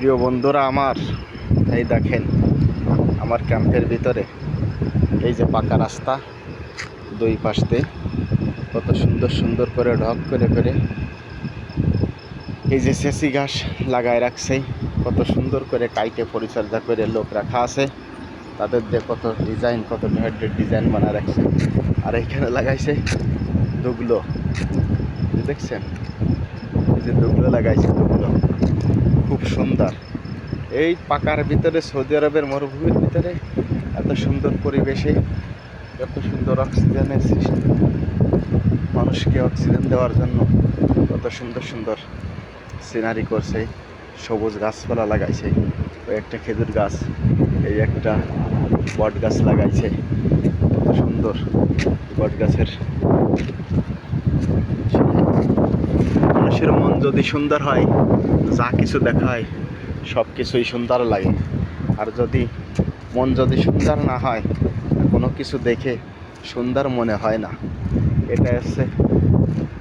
প্রিয় বন্ধুরা আমার, এই দেখেন আমার ক্যাম্পের ভিতরে এই যে পাকা রাস্তা, দুই পাশ দিয়ে কত সুন্দর সুন্দর করে ঢক করে করে এই যে সেসি ঘাস লাগায় রাখছে, কত সুন্দর করে কাইটে পরিচর্যা করে লোক রাখা আছে। তাদের দিয়ে কত ডিজাইন, কত ঢের ডিজাইন বানায় রাখছে। আর এইখানে লাগাইছে দুগলো, দেখছেন এই যে দুগলো লাগাইছে, দুগলো খুব সুন্দর। এই পাকার ভিতরে, সৌদি আরবের মরুভূমির ভিতরে এত সুন্দর পরিবেশে এত সুন্দর অক্সিজেনের সৃষ্টি, মানুষকে অক্সিজেন দেওয়ার জন্য কত সুন্দর সুন্দর সিনারি করছে। সবুজ গাছপালা লাগাইছে, ওই একটা খেজুর গাছ, এই একটা বট গাছ লাগাইছে, কত সুন্দর বট গাছের। মানুষের মন যদি সুন্দর হয়, যা কিছু দেখা হয় সব কিছুই সুন্দর লাগে। আর যদি মন যদি সুন্দর না হয়, কোনো কিছু দেখে সুন্দর মনে হয় না। এটা হচ্ছে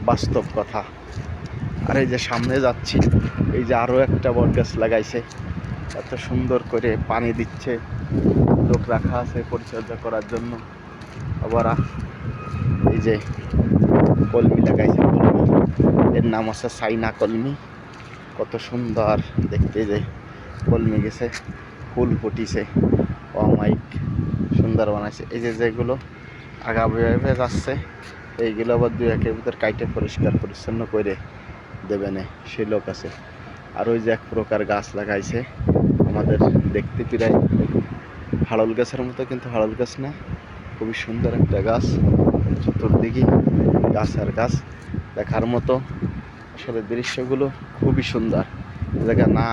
বাস্তব কথা। আর এই যে সামনে যাচ্ছি, এই যে আরও একটা বট গাছ লাগাইছে, এত সুন্দর করে পানি দিচ্ছে, লোক রাখা আছে পরিচর্যা করার জন্য। আবার এই যে কলমি লাগাইছে, এর নাম হচ্ছে চাইনা কলমি, কত সুন্দর দেখতে। যে কলমি গেছে, ফুল ফুটিছে, অমাইক সুন্দর বানাইছে। এই যে যেগুলো আগা বেয়ে যাচ্ছে, এইগুলো আবার দুই একের ভিতর কাইটে পরিষ্কার পরিচ্ছন্ন করে দেবেনে সেই লোক আছে। আর ওই যে এক প্রকার গাছ লাগাইছে, আমাদের দেখতে প্রায় হাড়ল গাছের মতো, কিন্তু হাড়ল গাছ না, খুবই সুন্দর একটা গাছ। চতুর্দিকে গাছ আর গাছ, দেখার মতো। আসলে দৃশ্যগুলো খুবই সুন্দর। জায়গা না